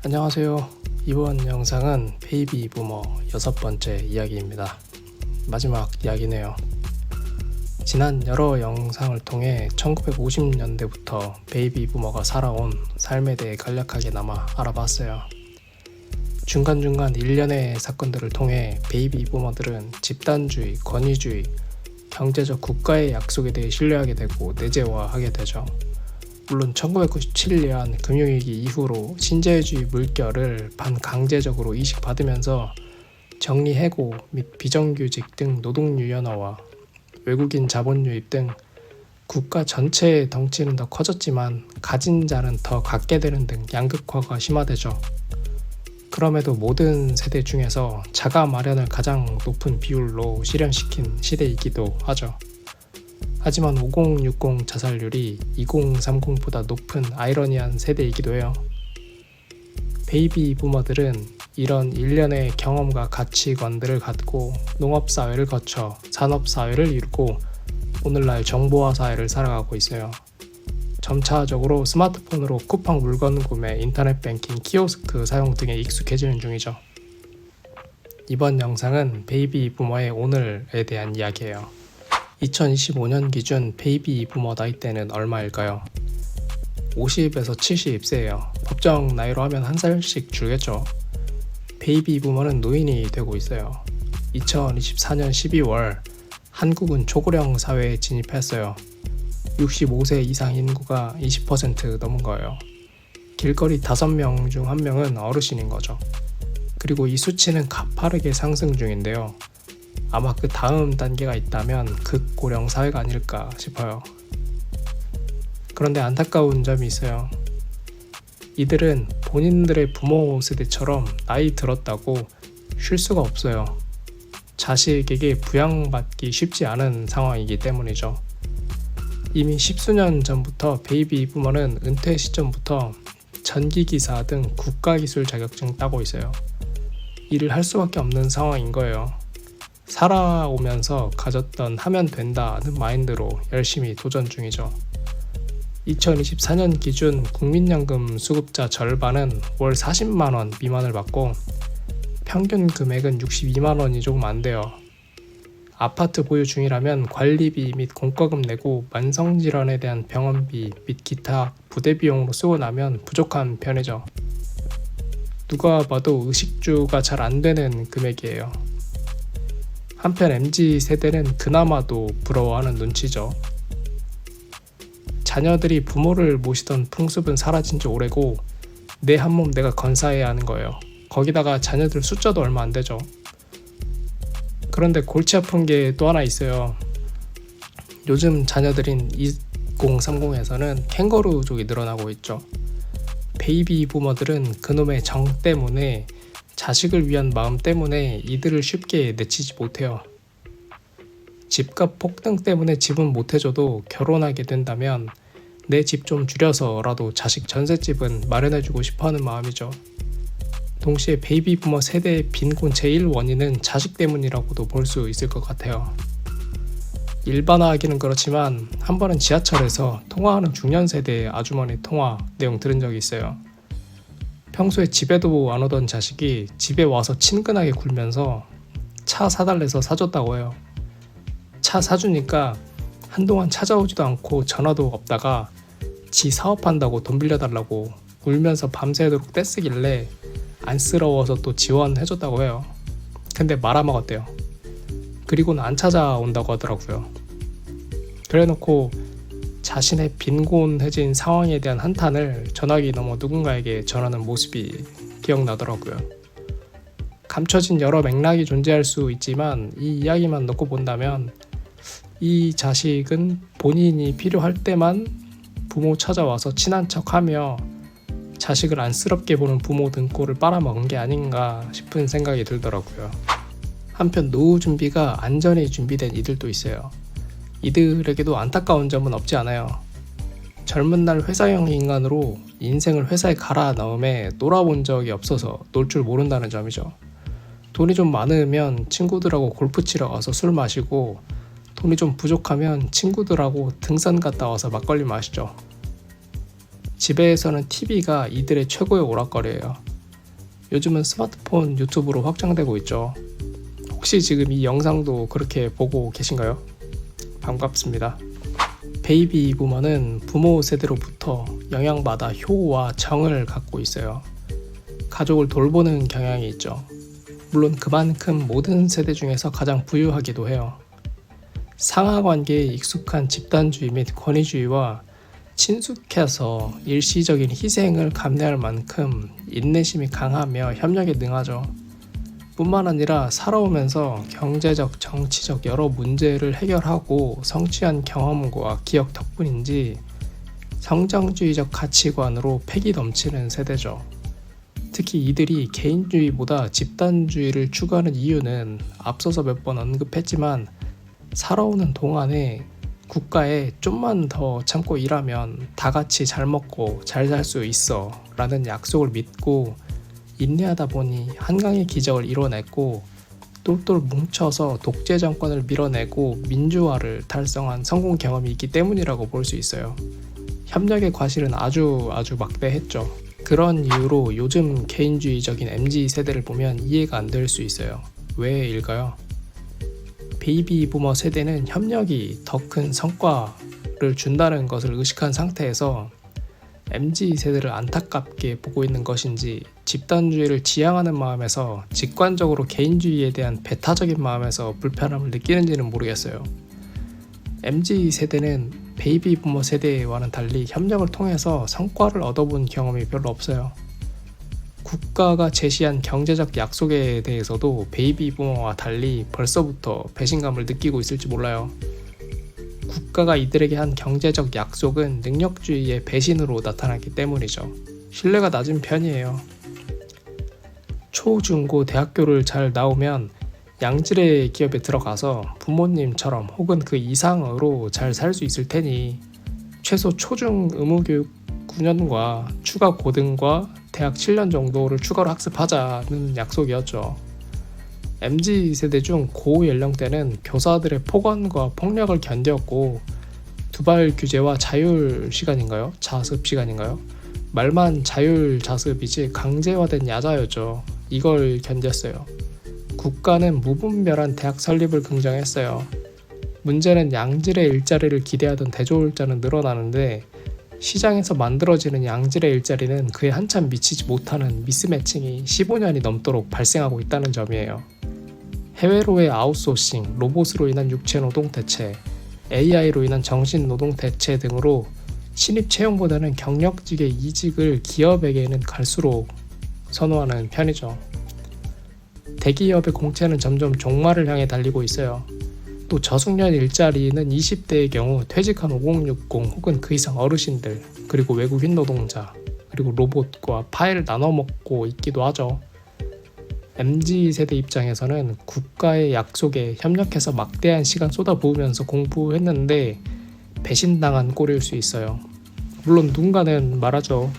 안녕하세요. 이번 영상은 베이비 부머 6번째 이야기입니다. 마지막 이야기네요. 지난 여러 영상을 통해 1950년대부터 베이비 부머가 살아온 삶에 대해 간략하게나마 알아봤어요. 중간중간 일련의 사건들을 통해 베이비 부머들은 집단주의, 권위주의, 경제적 국가의 약속에 대해 신뢰하게 되고 내재화하게 되죠. 물론 1997년 금융위기 이후로 신자유주의 물결을 반강제적으로 이식받으면서 정리해고 및 비정규직 등 노동 유연화와 외국인 자본 유입 등 국가 전체의 덩치는 더 커졌지만 가진 자는 더 갖게 되는 등 양극화가 심화되죠. 그럼에도 모든 세대 중에서 자가 마련을 가장 높은 비율로 실현시킨 시대이기도 하죠. 하지만 5060 자살률이 2030보다 높은 아이러니한 세대이기도 해요. 베이비 부머들은 이런 일련의 경험과 가치관들을 갖고 농업사회를 거쳐 산업사회를 이루고 오늘날 정보화 사회를 살아가고 있어요. 점차적으로 스마트폰으로 쿠팡 물건 구매, 인터넷 뱅킹, 키오스크 사용 등에 익숙해지는 중이죠. 이번 영상은 베이비 부머의 오늘에 대한 이야기예요. 2025년 기준 베이비 부머 나이대는 얼마일까요? 50에서 70세예요. 법정 나이로 하면 한 살씩 줄겠죠. 베이비 부머는 노인이 되고 있어요. 2024년 12월 한국은 초고령 사회에 진입했어요. 65세 이상 인구가 20% 넘은 거예요. 길거리 5명 중 1명은 어르신인 거죠. 그리고 이 수치는 가파르게 상승 중인데요. 아마 그 다음 단계가 있다면 극고령 사회가 아닐까 싶어요. 그런데 안타까운 점이 있어요. 이들은 본인들의 부모 세대처럼 나이 들었다고 쉴 수가 없어요. 자식에게 부양받기 쉽지 않은 상황이기 때문이죠. 이미 10수년 전부터 베이비 부머는 은퇴 시점부터 전기기사 등 국가기술 자격증 따고 있어요. 일을 할 수밖에 없는 상황인 거예요. 살아오면서 가졌던 하면 된다는 마인드로 열심히 도전 중이죠. 2024년 기준 국민연금 수급자 절반은 월 40만원 미만을 받고 평균 금액은 62만원이 조금 안 돼요. 아파트 보유 중이라면 관리비 및 공과금 내고 만성질환에 대한 병원비 및 기타 부대비용으로 쓰고 나면 부족한 편이죠. 누가 봐도 의식주가 잘 안 되는 금액이에요. 한편 MZ세대는 그나마도 부러워하는 눈치죠. 자녀들이 부모를 모시던 풍습은 사라진 지 오래고 내 한 몸 내가 건사해야 하는 거예요. 거기다가 자녀들 숫자도 얼마 안 되죠. 그런데 골치 아픈 게 또 하나 있어요. 요즘 자녀들인 2030에서는 캥거루족이 늘어나고 있죠. 베이비 부머들은 그놈의 정 때문에 자식을 위한 마음 때문에 이들을 쉽게 내치지 못해요. 집값 폭등 때문에 집은 못 해줘도 결혼하게 된다면 내 집 좀 줄여서라도 자식 전셋집은 마련해주고 싶어하는 마음이죠. 동시에 베이비 부머 세대의 빈곤 제1 원인은 자식 때문이라고도 볼 수 있을 것 같아요. 일반화하기는 그렇지만 한 번은 지하철에서 통화하는 중년 세대의 아주머니 통화 내용 들은 적이 있어요. 평소에 집에도 안 오던 자식이 집에 와서 친근하게 굴면서 차 사달래서 사줬다고 해요. 차 사주니까 한동안 찾아오지도 않고 전화도 없다가 지 사업한다고 돈 빌려달라고 울면서 밤새도록 떼쓰길래 안쓰러워서 또 지원해줬다고 해요. 근데 말아먹었대요. 그리고는 안 찾아온다고 하더라고요. 그래놓고 자신의 빈곤해진 상황에 대한 한탄을 전화기 넘어 누군가에게 전하는 모습이 기억나더라고요. 감춰진 여러 맥락이 존재할 수 있지만 이 이야기만 놓고 본다면 이 자식은 본인이 필요할 때만 부모 찾아와서 친한 척하며 자식을 안쓰럽게 보는 부모 등골을 빨아먹은 게 아닌가 싶은 생각이 들더라고요. 한편 노후 준비가 안전히 준비된 이들도 있어요. 이들에게도 안타까운 점은 없지 않아요. 젊은 날 회사형 인간으로 인생을 회사에 갈아 넣음에 놀아본 적이 없어서 놀 줄 모른다는 점이죠. 돈이 좀 많으면 친구들하고 골프 치러 가서 술 마시고 돈이 좀 부족하면 친구들하고 등산 갔다 와서 막걸리 마시죠. 집에서는 TV가 이들의 최고의 오락거리예요. 요즘은 스마트폰 유튜브로 확장되고 있죠. 혹시 지금 이 영상도 그렇게 보고 계신가요? 반갑습니다. 베이비 부머는 부모 세대로부터 영양받아 효와 정을 갖고 있어요. 가족을 돌보는 경향이 있죠. 물론 그만큼 모든 세대 중에서 가장 부유하기도 해요. 상하관계에 익숙한 집단주의 및 권위주의와 친숙해서 일시적인 희생을 감내할 만큼 인내심이 강하며 협력에 능하죠. 뿐만 아니라 살아오면서 경제적, 정치적 여러 문제를 해결하고 성취한 경험과 기억 덕분인지 성장주의적 가치관으로 패기 넘치는 세대죠. 특히 이들이 개인주의보다 집단주의를 추구하는 이유는 앞서서 몇 번 언급했지만 살아오는 동안에 국가에 좀만 더 참고 일하면 다 같이 잘 먹고 잘 살 수 있어 라는 약속을 믿고 인내하다 보니 한강의 기적을 이뤄냈고 똘똘 뭉쳐서 독재 정권을 밀어내고 민주화를 달성한 성공 경험이 있기 때문이라고 볼 수 있어요. 협력의 과실은 아주 막대했죠. 그런 이유로 요즘 개인주의적인 MZ 세대를 보면 이해가 안 될 수 있어요. 왜일까요? 베이비 부머 세대는 협력이 더 큰 성과를 준다는 것을 의식한 상태에서 MZ 세대를 안타깝게 보고 있는 것인지 집단주의를 지향하는 마음에서 직관적으로 개인주의에 대한 배타적인 마음에서 불편함을 느끼는지는 모르겠어요. MZ 세대는 베이비 부머 세대와는 달리 협력을 통해서 성과를 얻어본 경험이 별로 없어요. 국가가 제시한 경제적 약속에 대해서도 베이비 부머와 달리 벌써부터 배신감을 느끼고 있을지 몰라요. 국가가 이들에게 한 경제적 약속은 능력주의의 배신으로 나타나기 때문이죠. 신뢰가 낮은 편이에요. 초, 중, 고 대학교를 잘 나오면 양질의 기업에 들어가서 부모님처럼 혹은 그 이상으로 잘 살 수 있을 테니 최소 초중 의무교육 9년과 추가 고등과 대학 7년 정도를 추가로 학습하자는 약속이었죠. MZ세대 중 고연령대는 교사들의 폭언과 폭력을 견뎠고 두발 규제와 자율 시간인가요? 자습 시간인가요? 말만 자율 자습이지 강제화된 야자였죠. 이걸 견뎠어요. 국가는 무분별한 대학 설립을 긍정했어요. 문제는 양질의 일자리를 기대하던 대졸자는 늘어나는데 시장에서 만들어지는 양질의 일자리는 그에 한참 미치지 못하는 미스매칭이 15년이 넘도록 발생하고 있다는 점이에요. 해외로의 아웃소싱, 로봇으로 인한 육체노동 대체, AI로 인한 정신노동 대체 등으로 신입 채용보다는 경력직의 이직을 기업에게는 갈수록 선호하는 편이죠. 대기업의 공채는 점점 종말을 향해 달리고 있어요. 또 저숙련 일자리는 20대의 경우 퇴직한 5060 혹은 그 이상 어르신들, 그리고 외국인 노동자, 그리고 로봇과 파일을 나눠 먹고 있기도 하죠. MZ세대 입장에서는 국가의 약속에 협력해서 막대한 시간 쏟아부으면서 공부했는데 배신당한 꼴일 수 있어요. 물론 누군가는 말하죠.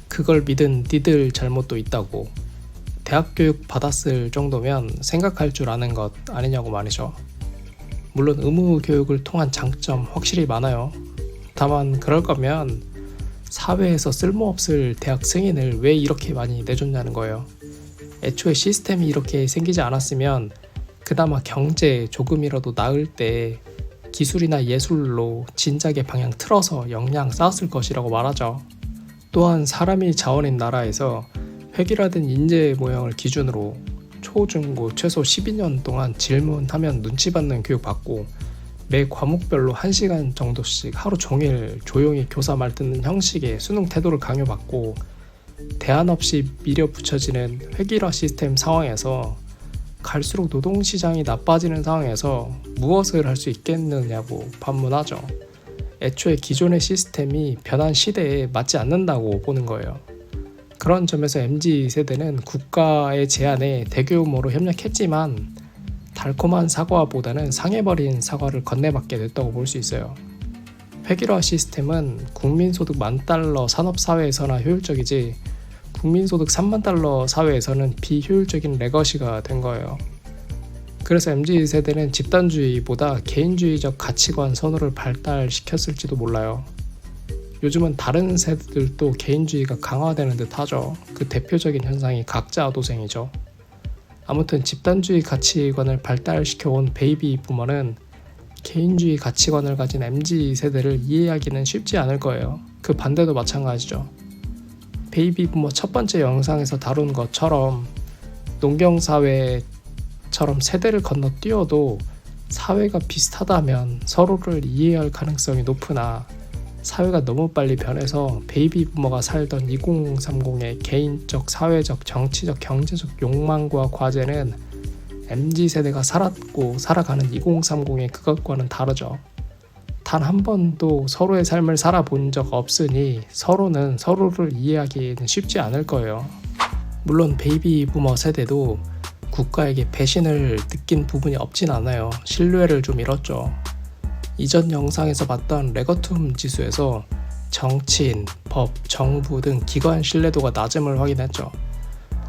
그걸 믿은 니들 잘못도 있다고. 대학 교육 받았을 정도면 생각할 줄 아는 것 아니냐고 말이죠. 물론 의무 교육을 통한 장점 확실히 많아요. 다만 그럴 거면 사회에서 쓸모없을 대학 승인을 왜 이렇게 많이 내줬냐는 거예요. 애초에 시스템이 이렇게 생기지 않았으면 그나마 경제 조금이라도 나을 때 기술이나 예술로 진작에 방향 틀어서 역량 쌓았을 것이라고 말하죠. 또한 사람이 자원인 나라에서 획일화된 인재 모형을 기준으로 초, 중, 고 최소 12년 동안 질문하면 눈치 받는 교육 받고 매 과목별로 1시간 정도씩 하루 종일 조용히 교사 말 듣는 형식의 수능 태도를 강요받고 대안 없이 밀어붙여지는 획일화 시스템 상황에서 갈수록 노동시장이 나빠지는 상황에서 무엇을 할 수 있겠느냐고 반문하죠. 애초에 기존의 시스템이 변한 시대에 맞지 않는다고 보는 거예요. 그런 점에서 MZ세대는 국가의 제안에 대규모로 협력했지만 달콤한 사과보다는 상해버린 사과를 건네받게 됐다고 볼 수 있어요. 획일화 시스템은 국민소득 $10,000 산업사회에서나 효율적이지 국민소득 $30,000 사회에서는 비효율적인 레거시가 된 거예요. 그래서 MZ세대는 집단주의보다 개인주의적 가치관 선호를 발달시켰을지도 몰라요. 요즘은 다른 세대들도 개인주의가 강화되는 듯 하죠. 그 대표적인 현상이 각자 도생이죠. 아무튼 집단주의 가치관을 발달시켜온 베이비 부머는 개인주의 가치관을 가진 MZ세대를 이해하기는 쉽지 않을 거예요. 그 반대도 마찬가지죠. 베이비 부머 첫 번째 영상에서 다룬 것처럼 농경사회처럼 세대를 건너뛰어도 사회가 비슷하다면 서로를 이해할 가능성이 높으나 사회가 너무 빨리 변해서 베이비 부머가 살던 2030의 개인적, 사회적, 정치적, 경제적 욕망과 과제는 MZ세대가 살았고 살아가는 2030의 그것과는 다르죠. 단 한 번도 서로의 삶을 살아본 적 없으니 서로는 서로를 이해하기는 쉽지 않을 거예요. 물론 베이비 부머 세대도 국가에게 배신을 느낀 부분이 없진 않아요. 신뢰를 좀 잃었죠. 이전 영상에서 봤던 레거툼 지수에서 정치인, 법, 정부 등 기관 신뢰도가 낮음을 확인했죠.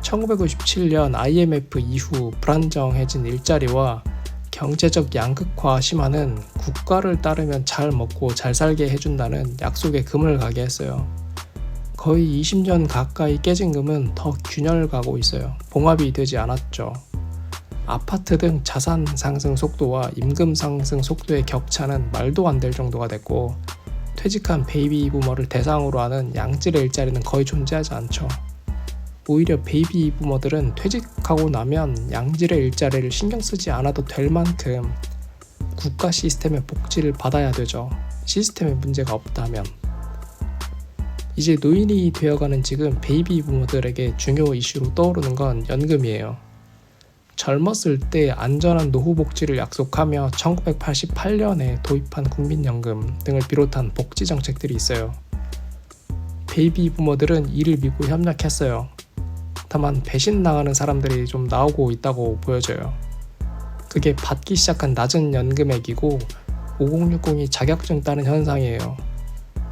1997년 IMF 이후 불안정해진 일자리와 경제적 양극화 심화는 국가를 따르면 잘 먹고 잘 살게 해준다는 약속에 금을 가게 했어요. 거의 20년 가까이 깨진 금은 더 균열가고 있어요. 봉합이 되지 않았죠. 아파트 등 자산 상승 속도와 임금 상승 속도의 격차는 말도 안 될 정도가 됐고 퇴직한 베이비 부머를 대상으로 하는 양질의 일자리는 거의 존재하지 않죠. 오히려 베이비 부머들은 퇴직하고 나면 양질의 일자리를 신경 쓰지 않아도 될 만큼 국가 시스템의 복지를 받아야 되죠. 시스템에 문제가 없다면. 이제 노인이 되어가는 지금 베이비 부머들에게 중요 이슈로 떠오르는 건 연금이에요. 젊었을 때 안전한 노후 복지를 약속하며 1988년에 도입한 국민연금 등을 비롯한 복지 정책들이 있어요. 베이비 부머들은 이를 믿고 협력했어요. 다만 배신 나가는 사람들이 좀 나오고 있다고 보여져요. 그게 받기 시작한 낮은 연금액이고 5060이 자격증 따는 현상이에요.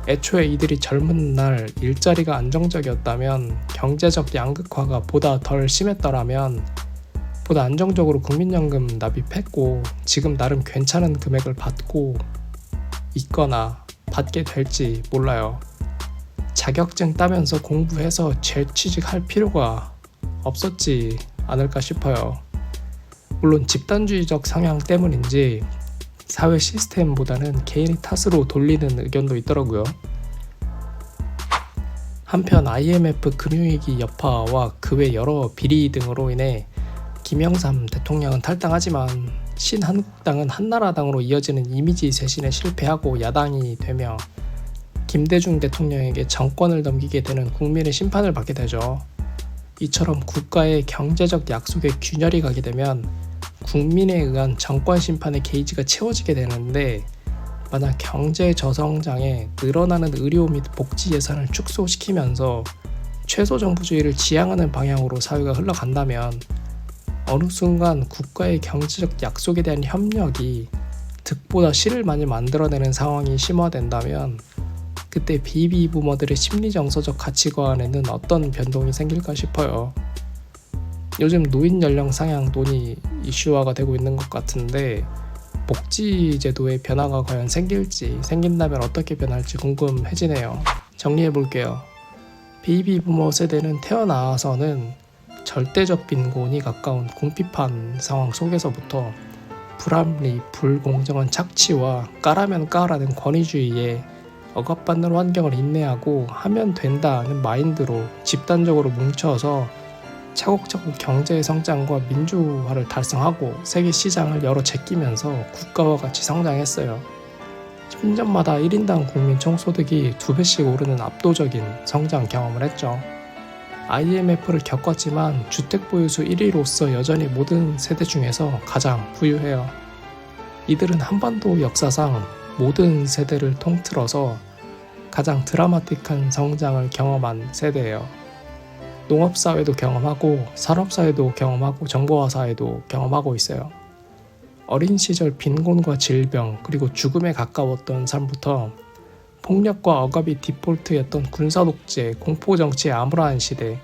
애초에 이들이 젊은 날 일자리가 안정적이었다면 경제적 양극화가 보다 덜 심했더라면 보다 안정적으로 국민연금 납입했고 지금 나름 괜찮은 금액을 받고 있거나 받게 될지 몰라요. 자격증 따면서 공부해서 재취직할 필요가 없었지 않을까 싶어요. 물론 집단주의적 성향 때문인지 사회 시스템보다는 개인의 탓으로 돌리는 의견도 있더라고요. 한편 IMF 금융위기 여파와 그 외 여러 비리 등으로 인해 김영삼 대통령은 탈당하지만 신한국당은 한나라당으로 이어지는 이미지 쇄신에 실패하고 야당이 되며 김대중 대통령에게 정권을 넘기게 되는 국민의 심판을 받게 되죠. 이처럼 국가의 경제적 약속에 균열이 가게 되면 국민에 의한 정권 심판의 게이지가 채워지게 되는데 만약 경제 저성장에 늘어나는 의료 및 복지 예산을 축소시키면서 최소 정부주의를 지향하는 방향으로 사회가 흘러간다면 어느 순간 국가의 경제적 약속에 대한 협력이 득보다 실을 많이 만들어내는 상황이 심화된다면 그때 베이비 부머들의 심리정서적 가치관에는 어떤 변동이 생길까 싶어요. 요즘 노인 연령 상향 논의 이슈화가 되고 있는 것 같은데 복지제도의 변화가 과연 생길지 생긴다면 어떻게 변할지 궁금해지네요. 정리해볼게요. 베이비 부머 세대는 태어나서는 절대적 빈곤이 가까운 궁핍한 상황 속에서부터 불합리, 불공정한 착취와 까라면 까라는 권위주의에 억압받는 환경을 인내하고 하면 된다는 마인드로 집단적으로 뭉쳐서 차곡차곡 경제의 성장과 민주화를 달성하고 세계 시장을 열어 제끼면서 국가와 같이 성장했어요. 10년마다 1인당 국민 총소득이 2배씩 오르는 압도적인 성장 경험을 했죠. IMF를 겪었지만 주택 보유수 1위로서 여전히 모든 세대 중에서 가장 부유해요. 이들은 한반도 역사상 모든 세대를 통틀어서 가장 드라마틱한 성장을 경험한 세대예요. 농업사회도 경험하고 산업사회도 경험하고 정보화사회도 경험하고 있어요. 어린 시절 빈곤과 질병 그리고 죽음에 가까웠던 삶부터 폭력과 억압이 디폴트였던 군사독재, 공포정치의 암울한 시대,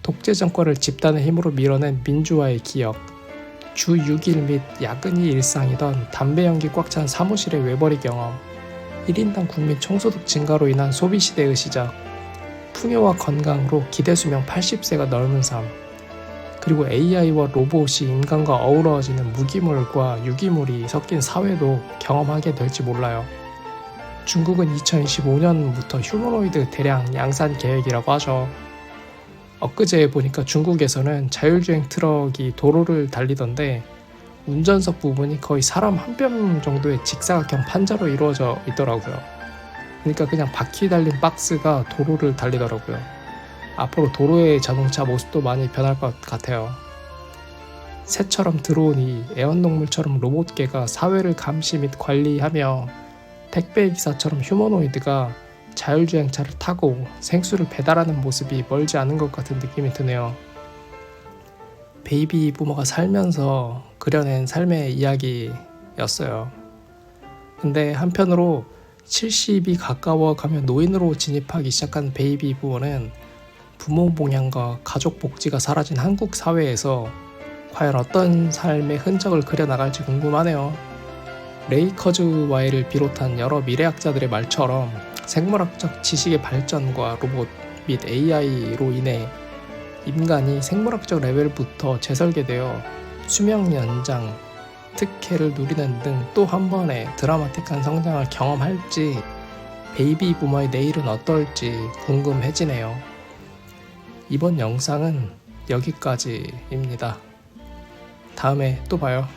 독재 정권을 집단의 힘으로 밀어낸 민주화의 기억, 주 6일 및 야근이 일상이던 담배 연기 꽉 찬 사무실의 외벌이 경험, 1인당 국민 총소득 증가로 인한 소비시대의 시작, 풍요와 건강으로 기대수명 80세가 넘은 삶, 그리고 AI와 로봇이 인간과 어우러지는 무기물과 유기물이 섞인 사회도 경험하게 될지 몰라요. 중국은 2025년부터 휴머노이드 대량 양산 계획이라고 하죠. 엊그제 보니까 중국에서는 자율주행 트럭이 도로를 달리던데 운전석 부분이 거의 사람 한 뼘 정도의 직사각형 판자로 이루어져 있더라고요. 그러니까 그냥 바퀴 달린 박스가 도로를 달리더라고요. 앞으로 도로의 자동차 모습도 많이 변할 것 같아요. 새처럼 들어오니 애완동물처럼 로봇계가 사회를 감시 및 관리하며 택배기사처럼 휴머노이드가 자율주행차를 타고 생수를 배달하는 모습이 멀지 않은 것 같은 느낌이 드네요. 베이비 부모가 살면서 그려낸 삶의 이야기였어요. 근데 한편으로 70이 가까워 가면 노인으로 진입하기 시작한 베이비 부모는 부모 봉양과 가족 복지가 사라진 한국 사회에서 과연 어떤 삶의 흔적을 그려나갈지 궁금하네요. 레이 커즈와이를 비롯한 여러 미래학자들의 말처럼 생물학적 지식의 발전과 로봇 및 AI로 인해 인간이 생물학적 레벨부터 재설계되어 수명 연장, 특혜를 누리는 등 또 한 번의 드라마틱한 성장을 경험할지 베이비 부머의 내일은 어떨지 궁금해지네요. 이번 영상은 여기까지입니다. 다음에 또 봐요.